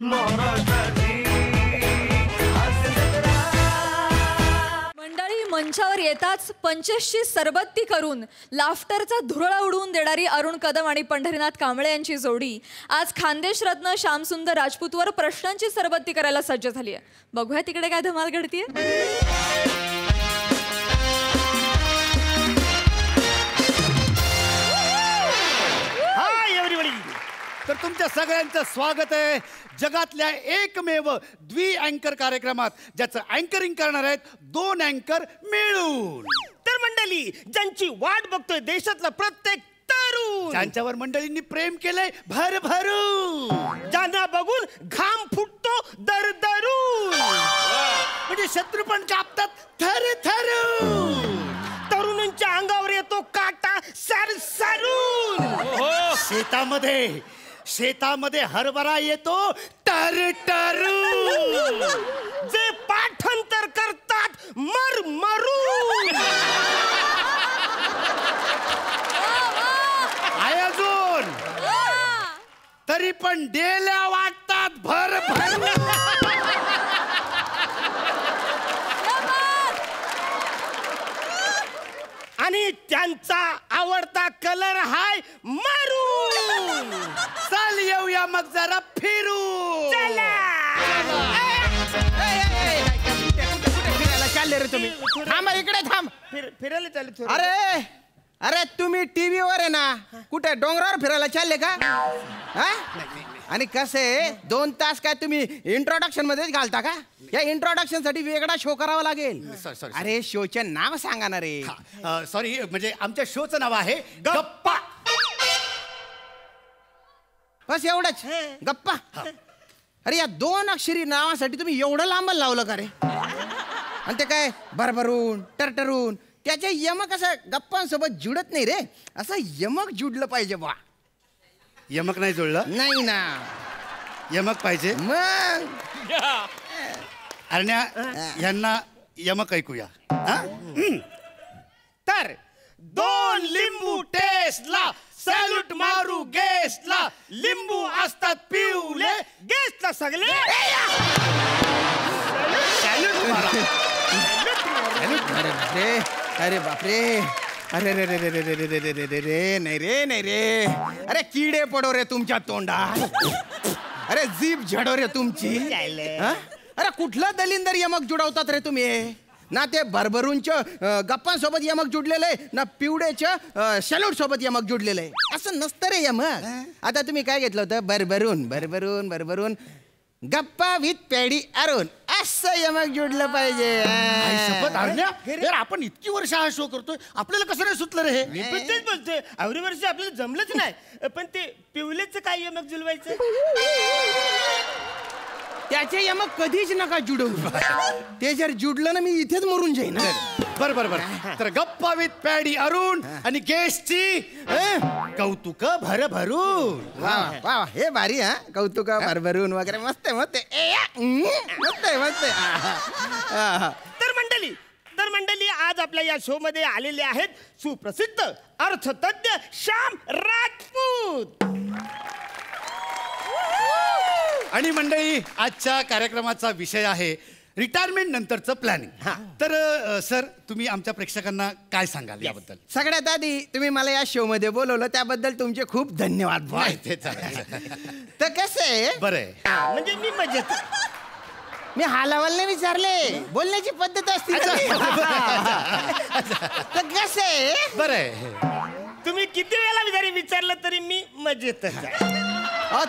मंडळी मंचावर येताच पंचेसची सरबत्ती करून लाफ्टरचा धुरळा उडवून देणारी अरुण कदम आणि पंढरीनाथ कांबळे यांची जोडी आज खानदेश रत्न श्यामसुंदर राजपूतवर प्रश्नांची सरबत्ती करायला सज्ज झाली आहे. बघूया तिकडे काय धमाल घडतीये. तर तुमच्या सगळ्यांचं स्वागत आहे जगातल्या एकमेव द्वि अँकर कार्यक्रमात, ज्याचं अँकरिंग करणार आहेत दोन अँकर मिळून. तर मंडळी, ज्यांची वाट बघतोय देशातला प्रत्येक तरुण, ज्यांच्यावर मंडळींनी प्रेम केलंय भरभरून, ज्यांना बघून घाम फुटतो दरदरून, म्हणजे शत्रू पण कापतात थरथरून, तरुणांच्या अंगावर येतो काटा सरसरून, शेतामध्ये हरभरा येतो टरटरून, जे पाठांतर करतात मरमरून. आहे अजून, तरी पण डेल्या वाटतात भरभरून. आणि त्यांचा आवडता कलर हाय मरून. चल येऊया मग जरा फिरू. फिरायला चालले रे तुम्ही? थांबा इकडे थांब. फिरायला चालले. अरे अरे तुम्ही टीव्हीवर आहे ना, कुठे डोंगरावर फिरायला चालले का? आणि कसे 2 तास काय तुम्ही इंट्रोडक्शन मध्येच घालता का? या इंट्रोडक्शन साठी वेगळा शो करावा लागेल. अरे शोचे नाव सांगा ना रे. सॉरी, म्हणजे आमच्या शोचं नाव आहे गप्पा. बस एवढंच, गप्पा. अरे या 2 अक्षरी नावासाठी तुम्ही एवढं लांब लावलं का रे? आणि ते काय भरभरून टरटरून, त्याचे यमक असं गप्पांसोबत जुडत नाही रे. असं यमक जुडलं पाहिजे बा. यमक नाही जुळलं? नाही ना, यमक पाहिजे मग. अरण्या, यांना यमक ऐकूया. तर 2 लिंबू टेस्टला, सॅल्यूट मारू गेस्टला, लिंबू असतात पिवले, गेस्टला सगळे अरे बापरे, अरे रे रे रे रे रे रे रे रे रे रे, नाही रे नाही रे. अरे किडे पडो रे तुमच्या तोंडात. अरे जीभ झडो रे तुमची. अरे कुठलं दलिंदर यमक जुडवतात रे तुम्ही? ना ते भरभरूनच्या गप्पांसोबत यमक जुडलेलं आहे, ना पिवड्याच्या सॅल्यूट सोबत यमक जुडलेलं आहे. असं नसतं रे यमक. आता तुम्ही काय घेतलं होतं? भरभरून भरभरून भरभरून गप्पा विथ पॅडी अरुण, असं यमक जुडलं पाहिजे. शपथ अरण्या, यार आपण इतकी वर्ष हा शो करतोय, आपल्याला कसं नाही सुचलं रे हे? मी पण तेच बोलतोय, एवढी वर्ष आपल्याला जमलंच नाही. पण ते पिवलेचं काय यमक जुलवायचं? त्याचे यमक कधीच नका जुडवू. ते जर जुडलं ना, मी इथेच मरून जाईन. बरं. तर गप्पा विथ पॅडी अरुण आणि गेस्टची कौतुक भरभरून. वा, हे भारी. हा, कौतुक भरभरून वगैरे मस्त मस्त मस्त. तर मंडळी, आज आपल्या या शो मध्ये आलेले आहेत सुप्रसिद्ध अर्थतज्ञ श्याम राजपूत. आणि मंडळी, आजच्या कार्यक्रमाचा विषय आहे रिटायरमेंट नंतरचं प्लॅनिंग. तर सर, तुम्ही आमच्या प्रेक्षकांना काय सांगाल याबद्दल? सगळ्यात आधी तुम्ही मला या शो मध्ये बोलवलं त्याबद्दल तुमचे खूप धन्यवाद. तर कसे बरं, म्हणजे मी मजेत. मी हालावलने विचारले, बोलण्याची पद्धत असते. तर कसे बरं, तुम्ही किती वेळा जरी विचारलं तरी मी मजेत.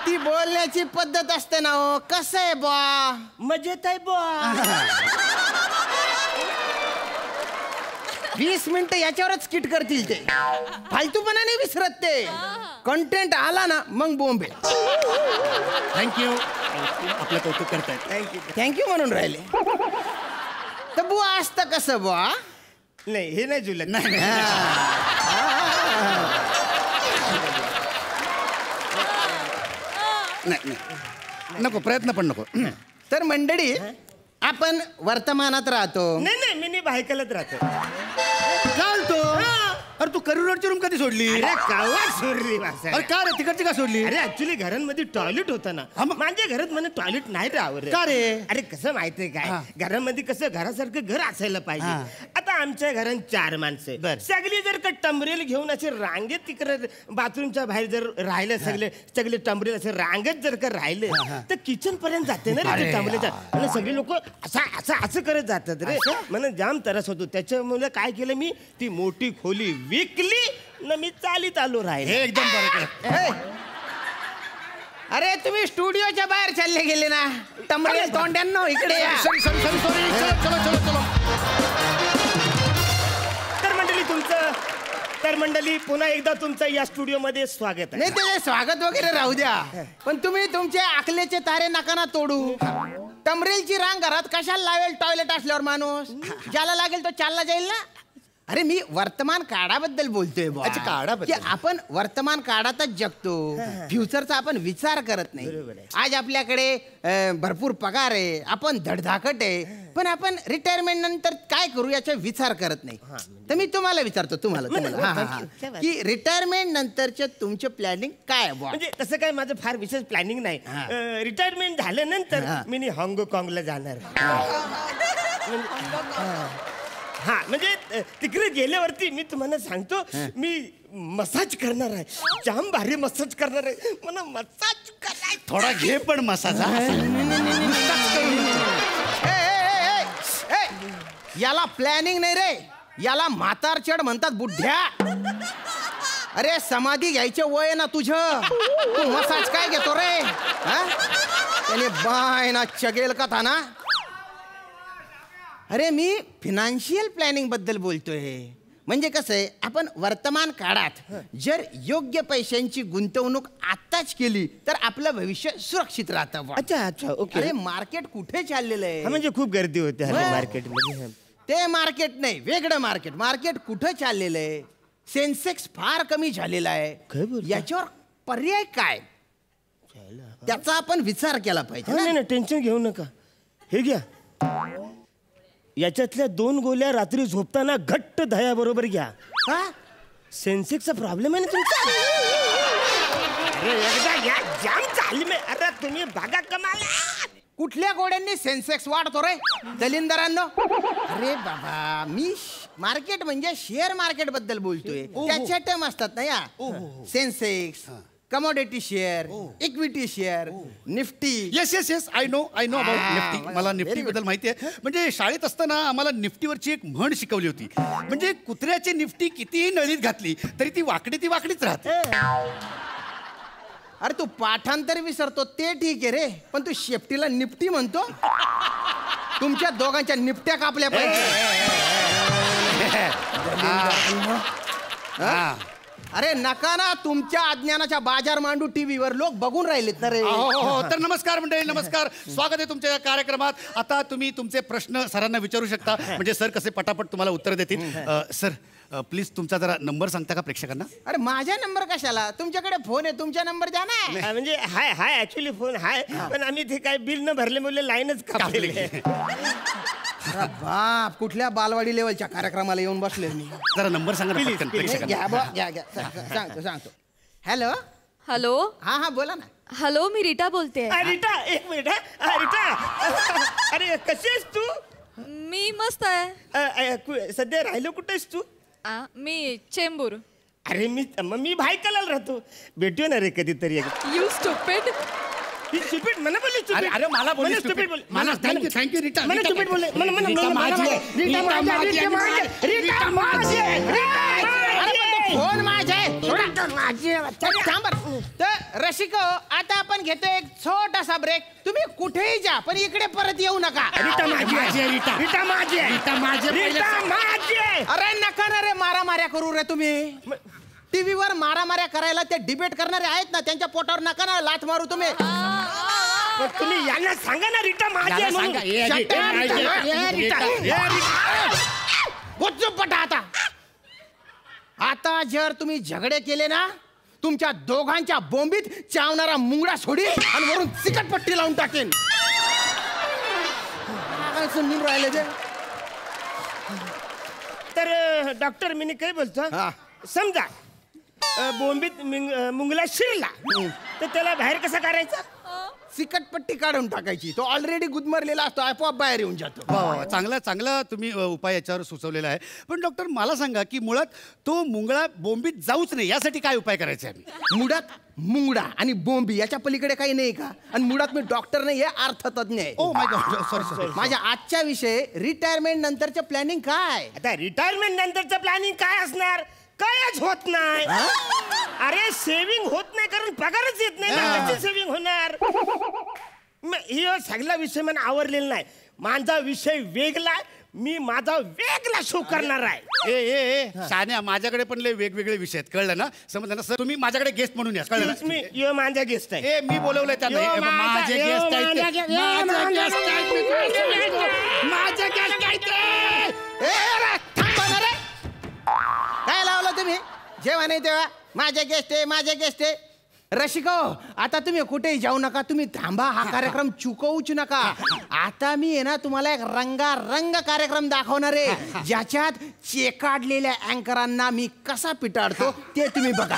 ती बोलण्याची पद्धत असते ना. हो, कसं आहे बा? मजेत आहे बा. 20 मिनिटं याच्यावरच किट करतील ते. फालतूपणा नाही विसरत ते. कंटेंट आला ना मग बोंबे. थँक्यू. आपलं कौतुक करतायत. थँक्यू म्हणून राहिले. तर बुवा असतं कसं बुवा? नाही, हे नाही जुलत. नाही, नको, प्रयत्न पण नको. तर मंडळी, आपण वर्तमानात राहतो. नाही, मी भायकलत राहतो. चालतो. अरे तू करिअरची रूम कधी सोडली? अरे कावा सोडली अरे का रे तिकडची का सोडली? अरे ऍक्च्युली घरांमध्ये टॉयलेट होतं ना, माझ्या घरात मला टॉयलेट नाही राहावं का रे? अरे कसं माहितीये काय, घरामध्ये कसं घरासारखं घर असायला पाहिजे. आता आमच्या घरात 4 माणसं, सगळी जर का टंबरेल घेऊन असे रांगेत तिकडे बाथरूमच्या बाहेर जर राहिलं, सगळे टंबरेल असे रांगेत जर का राहिलं तर किचन पर्यंत जाते ना रे टंबरेच्या. आणि सगळे लोक असं करत जातात रे, मला जाम त्रास होतो. त्याच्यामुळे काय केलं मी, ती मोठी खोली विकली ना, मी चालीत आलो राहिले. हे एकदम बरं केलं. अरे तुम्ही स्टुडिओच्या बाहेर चालले गेले ना, टमरे तोंड्यांनो इकडे या. सॉरी चलो. तर मंडळी पुन्हा एकदा तुमचं या स्टुडिओमध्ये स्वागत आहे. नाही त्याचे स्वागत वगैरे राहू द्या, पण तुम्ही तुमचे आखलेचे तारे नका ना तोडू. टमरेलची रांग घरात कशाला लावेल टॉयलेट असल्यावर माणूस? ज्याला लागेल तो चालला जाईल ना. अरे मी वर्तमान काळाबद्दल बोलतोय बुवा. अच्छा, काळाबद्दल. की आपण वर्तमान काळातच जगतो, फ्युचरचा आपण विचार करत नाही. आज आपल्याकडे भरपूर पगार आहे, आपण धडधाकट आहे, पण आपण रिटायरमेंट नंतर काय करू याचा विचार करत नाही. तर मी तुम्हाला विचारतो, तुम्हाला की रिटायरमेंट नंतरचे तुमचे प्लॅनिंग काय बुवा? म्हणजे तसं काय माझं फार विशेष प्लॅनिंग नाही. रिटायरमेंट झाल्यानंतर मी हाँगकाँगला जाणार. हा म्हणजे तिकडे गेल्यावरती मी तुम्हाला सांगतो, मी मसाज करणार आहे, जाम भारी मसाज करणार आहे. मला मसाज करायचं. थोडा घे पण मसाज. याला प्लॅनिंग नाही रे, याला म्हातारचड म्हणतात बुड्ढ्या. अरे समाधी घ्यायचे वय ना तुझं, तू मसाज काय घेतो रे? त्याने बाय ना चगेल का था ना. अरे मी फिनान्शियल प्लॅनिंग बद्दल बोलतोय. म्हणजे कसं आहे, आपण वर्तमान काळात जर योग्य पैशांची गुंतवणूक आताच केली तर आपलं भविष्य सुरक्षित राहतं. अच्छा ओके. अरे मार्केट कुठे चाललेलं आहे? म्हणजे खूप गर्दी होते मार्केटमध्ये. ते मार्केट नाही, वेगळं मार्केट. मार्केट कुठं चाललेलं आहे? सेन्सेक्स फार कमी झालेला आहे. याच्यावर पर्याय काय, त्याचा आपण विचार केला पाहिजे. नाही टेन्शन घेऊ नका, हे घ्या. याच्यातल्या 2 गोळ्या रात्री झोपताना घट्ट दह्याबरोबर घ्या. सेन्सेक्सचा प्रॉब्लेम आहे ना तुमचा? अरे एकदा घ्या, जाम चालली. अरे तुम्ही बघा कमाल. कुठल्या गोड्यांनी सेन्सेक्स वाढतो रे दलिंदरांनो? अरे बाबा, मी मार्केट म्हणजे शेअर मार्केट बद्दल बोलतोय. त्याच्या टर्म असतात ना या. Sensex, commodity share, equity share, Nifty. Yes I know about Nifty. मला निफ्टी बद्दल माहिती आहे. म्हणजे शाळेत असताना आम्हाला निफ्टीवरची एक म्हण शिकवली होती. म्हणजे कुत्र्याची निफ्टी कितीही नळीत घातली तरी ती वाकडीच राहते. अरे तू पाठांतर विसरतो ते ठीक आहे रे, पण तू शेपटीला निफ्टी म्हणतो. तुमच्या दोघांच्या निफ्ट्या कापल्या पाहिजे. अरे नका ना तुमच्या अज्ञानाच्या बाजार मांडू टीव्हीवर, लोक बघून राहिलेत ना रे. हो. तर नमस्कार मंडळी, नमस्कार. स्वागत आहे तुमच्या या कार्यक्रमात. आता तुम्ही तुमचे प्रश्न सरांना विचारू शकता, म्हणजे सर कसे पटापट तुम्हाला उत्तर देतील. सर प्लीज तुमचा जरा नंबर सांगता का प्रेक्षकांना? अरे माझा नंबर कशाला? तुमच्याकडे फोन आहे, तुमचा नंबर द्या ना. म्हणजे हाय ऍक्च्युली फोन हाय, पण आम्ही ते काय बिल न भरल्यामुळे लाईनच कापलेली. बाप, कुठल्या बालवाडी लेवलच्या कार्यक्रमाला येऊन बसले मी. जरा नंबर सांगा ना पटकन प्रेक्षकांना. घ्या. सांगतो. हॅलो. हा बोला ना. हॅलो, मी रीटा बोलते. रीटा, एक मिनिट. रीटा, अरे कशी आहेस तू? मी मस्त आहे. सध्या राहिलो कुठे आहेस तू? मी चेंबूर. अरे मी भायकलाल राहतो, भेटूया ना रे कधीतरी. You stupid. अरे मला बोल. मला थँक्यू रीटा. मला स्टुपिड बोलले. फोन माझे. तर रसिको, आता आपण घेतो एक छोटासा ब्रेक. तुम्ही कुठेही जा, पण इकडे परत येऊ नका. अरे नका ना रे मारामाऱ्या करू रे तुम्ही. टीव्हीवर मारामाऱ्या करायला ते डिबेट करणारे आहेत ना, त्यांच्या पोटावर नका ना लाथ मारू तुम्ही. तुम्ही यांना सांगा ना रीटा माझी म्हणून. आता जर तुम्ही झगडे केले ना, तुमच्या दोघांच्या बोंबीत चावणारा मुंगडा सोडी आणि वरून चिकटपट्टी लावून टाकेन. राहिले ते. तर डॉक्टर मी काय बोलतो, समजा बोंबीत मुंगला शिरला तर त्याला बाहेर कसा काढायचा? सिकटपट्टी काढून टाकायची. तो ऑलरेडी गुदमरलेला असतो, आपोआप बाहेर येऊन जातो. चांगला चांगला तुम्ही उपाय याच्यावर सुचवलेला आहे. पण डॉक्टर मला सांगा की मुळात तो मुंगळा बोंबीत जाऊच नाही यासाठी काय उपाय करायचे आहे? मुळात मुंगडा आणि बोंबी याच्या पलीकडे काही नाही का? आणि मुळात मी डॉक्टर नाही, हे अर्थतज्ञ आहे. Oh my God, sorry. माझ्या आजच्या विषय रिटायरमेंट नंतरचं प्लॅनिंग काय? आता रिटायरमेंट नंतरचं प्लॅनिंग काय असणार? कायच होत नाही. अरे सेव्हिंग होत नाही कारण पगारच येत नाही. कशी सेव्हिंग होणार? ही सगळा विषय मला आवडलेला नाही. माझा विषय वेगळा, मी माझा वेगळा शो करणार आहे. ए शान्या, माझ्याकडे पण लय वेगवेगळे विषय आहेत, कळलं ना? समजलं ना सर? तुम्ही माझ्याकडे गेस्ट म्हणून या, कळलं ना? मी यो माझा गेस्ट आहे. ए मी बोलवलंय त्यांना. माझे गेस्ट आहेत, माझे गेस्ट आहेत. काय लावलं तुम्ही? जेव्हा नाही तेव्हा माझे गेस्ट आहे, माझे गेस्ट आहे. रसिको, आता तुम्ही कुठेही जाऊ नका, तुम्ही थांबा. हा कार्यक्रम चुकवूच नका. आता मी आहे ना तुम्हाला एक रंगारंग कार्यक्रम दाखवणार आहे, ज्याच्यात चेकाडलेल्या अँकरांना मी कसा पिटाळतो ते तुम्ही बघा.